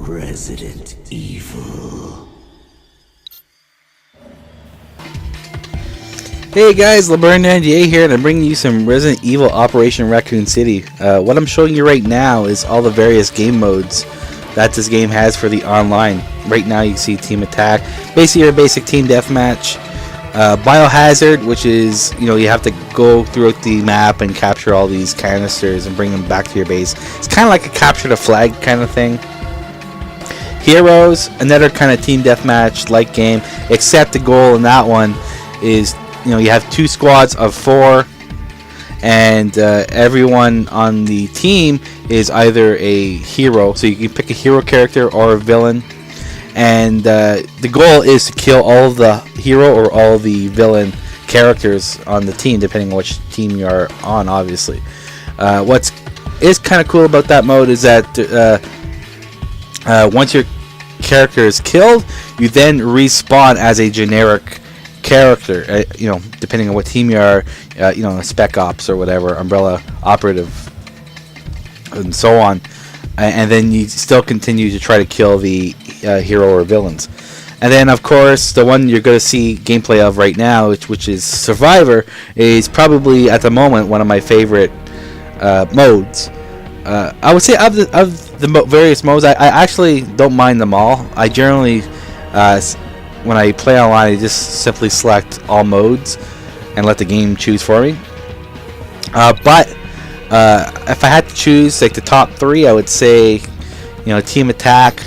Resident Evil. Hey guys, LeBurnNDA here, and I'm bringing you some Resident Evil Operation Raccoon City. What I'm showing you right now is all the various game modes that this game has for the online. Right now you see Team Attack, basically your basic team deathmatch. Biohazard, which is, you have to go throughout the map and capture all these canisters and bring them back to your base. It's kind of like a capture the flag kind of thing. Heroes, another kind of team deathmatch like game, except the goal in that one is, you have 2 squads of 4, and everyone on the team is either a hero, so you can pick a hero character or a villain, and the goal is to kill all of the hero or all of the villain characters on the team, depending on which team you are on, obviously. What is kind of cool about that mode is that once your character is killed, you then respawn as a generic character, depending on what team you are, Spec Ops or whatever, Umbrella Operative, and so on, and then you still continue to try to kill the hero or villains. And then, of course, the one you're going to see gameplay of right now, which is Survivor, is probably at the moment one of my favorite modes. I would say of the various modes, I actually don't mind them all. I generally, when I play online, I just simply select all modes and let the game choose for me. But if I had to choose like the top 3, I would say, Team Attack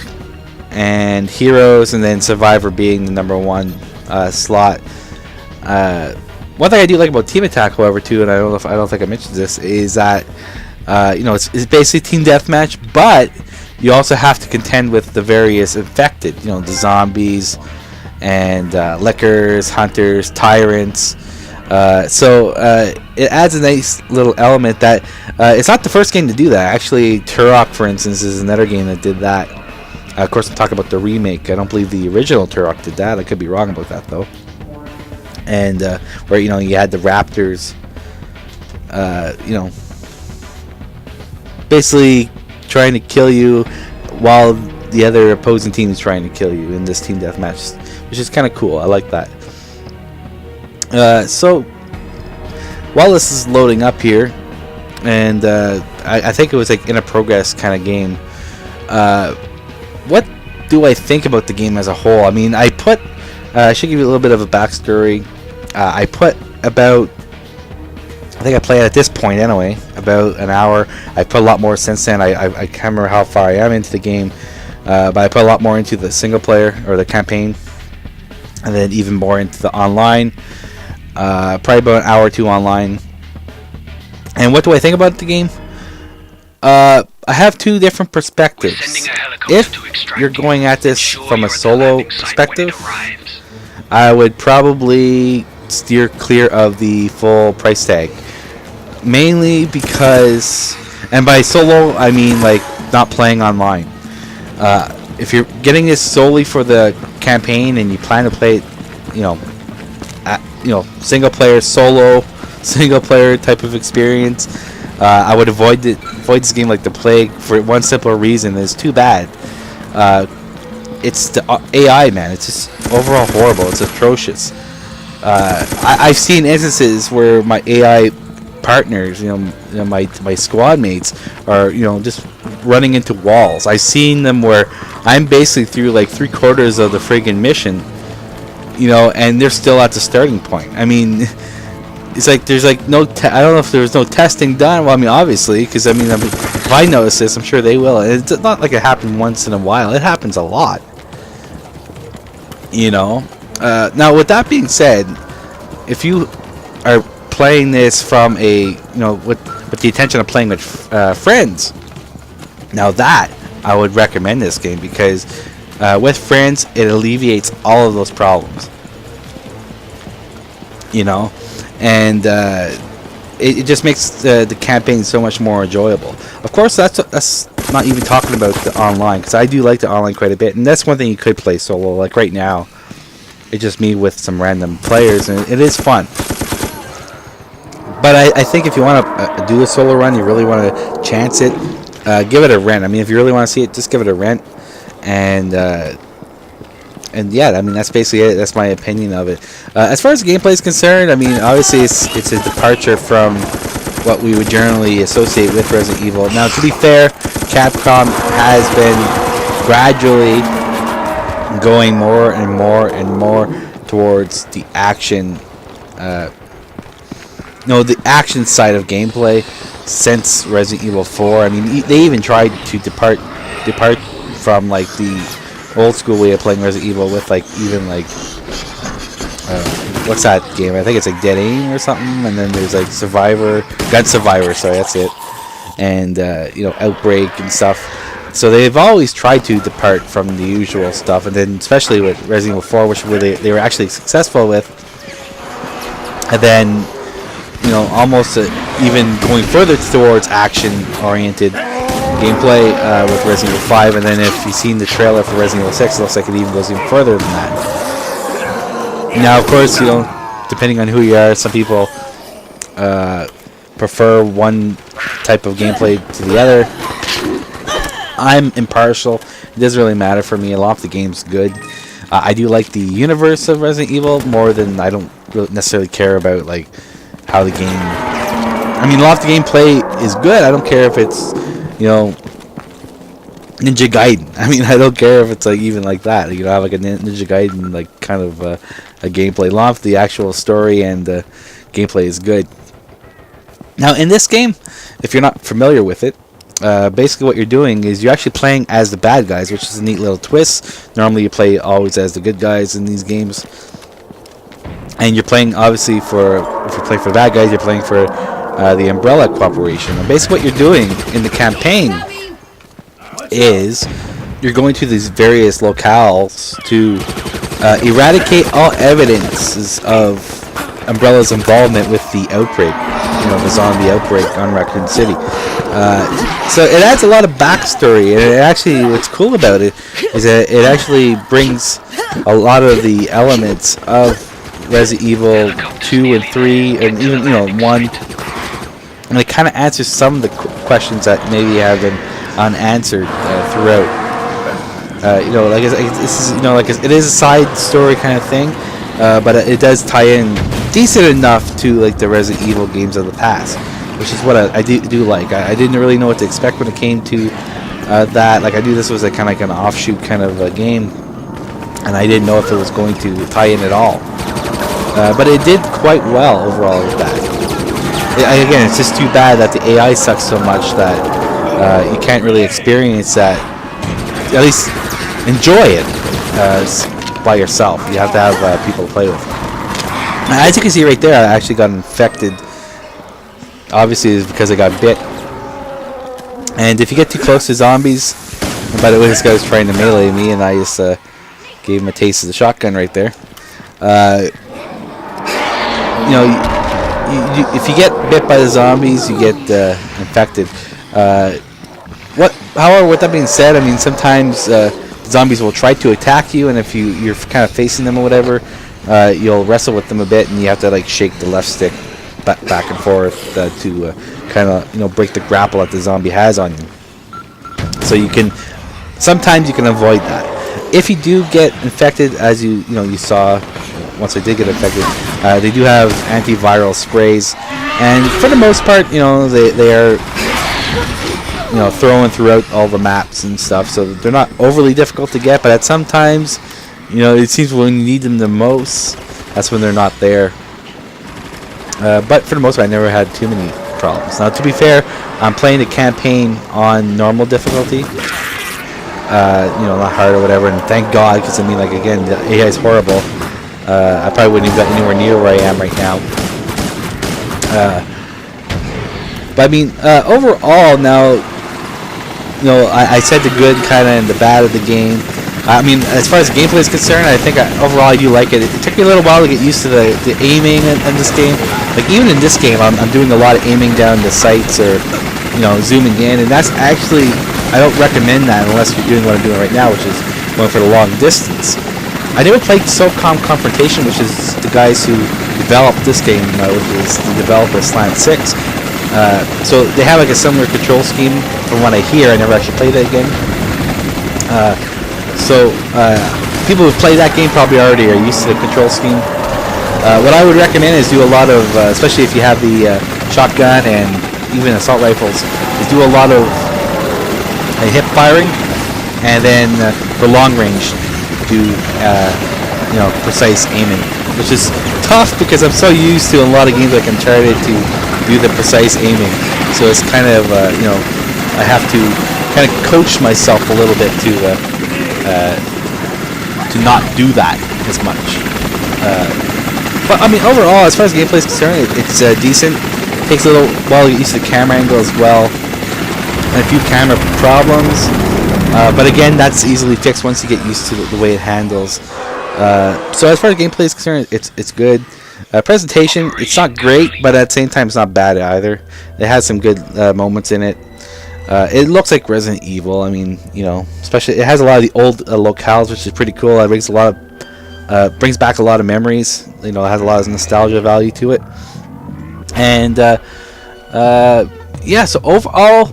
and Heroes, and then Survivor being the number 1 slot. One thing I do like about Team Attack, however, too, and I don't think I mentioned this, is that it's basically team deathmatch, but you also have to contend with the various infected, the zombies and lickers, hunters, tyrants. So it adds a nice little element that it's not the first game to do that. Actually, Turok, for instance, is another game that did that. Of course, I'm talking about the remake. I don't believe the original Turok did that. I could be wrong about that, though. And where you had the raptors, basically trying to kill you while the other opposing team is trying to kill you in this team deathmatch, which is kind of cool. I like that. So while this is loading up here, and I think it was like in a progress kind of game, what do I think about the game as a whole? I mean, I should give you a little bit of a backstory. I think I played at this point anyway about an hour. I put a lot more since then. I can't remember how far I am into the game, but I put a lot more into the single player or the campaign, and then even more into the online. Probably about an hour or 2 online. And what do I think about the game? I have 2 different perspectives. If you're going at this from a solo perspective, I would probably steer clear of the full price tag. Mainly because, and by solo I mean like not playing online. If you're getting this solely for the campaign and you plan to play it, single player, solo, single player type of experience, I would avoid this game like the plague for one simple reason. It's too bad. It's the AI, man. It's just overall horrible. It's atrocious. I've seen instances where my AI partners, my squad mates are, just running into walls. I've seen them where I'm basically through like 3/4 of the friggin' mission, and they're still at the starting point. I mean, it's like there's like no. I don't know if there's no testing done. Well, I mean, obviously, because if I notice this, I'm sure they will. And it's not like it happened once in a while. It happens a lot. Now, with that being said, if you are playing this from a, with the intention of playing with friends, now that I would recommend this game because with friends it alleviates all of those problems. And it just makes the campaign so much more enjoyable. Of course, that's not even talking about the online, because I do like the online quite a bit, and that's one thing you could play solo. Like right now, it's just me with some random players, and it is fun. But I think if you want to do a solo run, you really want to chance it, give it a rent. I mean, if you really want to see it, just give it a rent. And yeah, I mean that's basically it. That's my opinion of it. As far as gameplay is concerned, I mean obviously it's a departure from what we would generally associate with Resident Evil. Now, to be fair, Capcom has been gradually going more and more and more towards the action, the action side of gameplay since Resident Evil 4. I mean, they even tried to depart from like the old school way of playing Resident Evil with like even like what's that game? I think it's like Dead Aim or something, and then there's like Gun Survivor. Sorry, that's it. And Outbreak and stuff. So they've always tried to depart from the usual stuff, and then especially with Resident Evil 4, which they were actually successful with. And then almost even going further towards action-oriented gameplay with Resident Evil 5, and then if you've seen the trailer for Resident Evil 6, it looks like it even goes even further than that. Now, of course, depending on who you are, some people prefer one type of gameplay to the other. I'm impartial. It doesn't really matter for me. A lot of the game's good. I do like the universe of Resident Evil more than I don't really necessarily care about like how the game. I mean, a lot of the gameplay is good. I don't care if it's Ninja Gaiden. I mean, I don't care if it's like even like that. Have like a Ninja Gaiden like kind of a gameplay. A lot of the actual story and gameplay is good. Now, in this game, if you're not familiar with it, basically what you're doing is you're actually playing as the bad guys, which is a neat little twist. Normally you play always as the good guys in these games. And you're playing, obviously, if you play for the bad guys, you're playing for the Umbrella Corporation. And basically what you're doing in the campaign is you're going to these various locales to eradicate all evidences of Umbrella's involvement with the outbreak, the zombie outbreak on Raccoon City. So it adds a lot of backstory, and it actually, what's cool about it is that it actually brings a lot of the elements of Resident Evil 2 and 3, and even 1, and it kind of answers some of the questions that maybe have been unanswered throughout. It is a side story kind of thing, but it does tie in decent enough to like the Resident Evil games of the past, which is what I do like. I didn't really know what to expect when it came to that. Like I knew this was a kind of like an offshoot kind of a game, and I didn't know if it was going to tie in at all. But it did quite well overall with that. Again, it's just too bad that the AI sucks so much that you can't really experience that. At least enjoy it by yourself. You have to have people to play with. As you can see right there, I actually got infected. Obviously, it's because I got bit. And if you get too close to zombies, and by the way, this guy was trying to melee me, and I just gave him a taste of the shotgun right there. If you get bit by the zombies, you get infected. However, with that being said, I mean sometimes zombies will try to attack you, and if you're kind of facing them or whatever, you'll wrestle with them a bit, and you have to like shake the left stick back and forth to kind of break the grapple that the zombie has on you. So sometimes you can avoid that. If you do get infected, as you saw, once I did get infected, they do have antiviral sprays, and for the most part, they are throwing throughout all the maps and stuff, so they're not overly difficult to get. But at sometimes, it seems when you need them the most, that's when they're not there. But for the most part, I never had too many problems. Now, to be fair, I'm playing the campaign on normal difficulty, not hard or whatever, and thank God, because I mean, like again, the AI is horrible. I probably wouldn't have gotten anywhere near where I am right now. But I mean, overall, now, I said the good kind of and the bad of the game. I mean, as far as gameplay is concerned, I think overall I do like it. It took me a little while to get used to the aiming in this game. Like even in this game, I'm doing a lot of aiming down the sights or zooming in, and that's actually, I don't recommend that unless you're doing what I'm doing right now, which is going for the long distance. I never played SOCOM Confrontation, which is the guys who developed this game, which is the developer Slant 6. So they have like a similar control scheme from what I hear. I never actually played that game. So people who play that game probably already are used to the control scheme. What I would recommend is do a lot of, especially if you have the shotgun and even assault rifles, is do a lot of hip firing, and then for long range, do precise aiming, which is tough because I'm so used to in a lot of games like Uncharted to do the precise aiming. So it's kind of I have to kind of coach myself a little bit to not do that as much. But I mean, overall, as far as gameplay is concerned, it's decent. It takes a little while to get used to the camera angle as well, and a few camera problems. But again, that's easily fixed once you get used to the way it handles. So as far as gameplay is concerned, it's good. Presentation, it's not great, but at the same time, it's not bad either. It has some good moments in it. It looks like Resident Evil. I mean, especially it has a lot of the old locales, which is pretty cool. It brings back a lot of memories. It has a lot of nostalgia value to it. And so overall,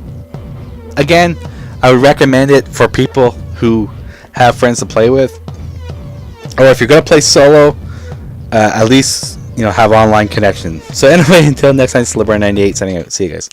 again, I would recommend it for people who have friends to play with, or if you're gonna play solo, at least have online connection. So anyway, until next time, it's LeBron98 signing out. See you guys.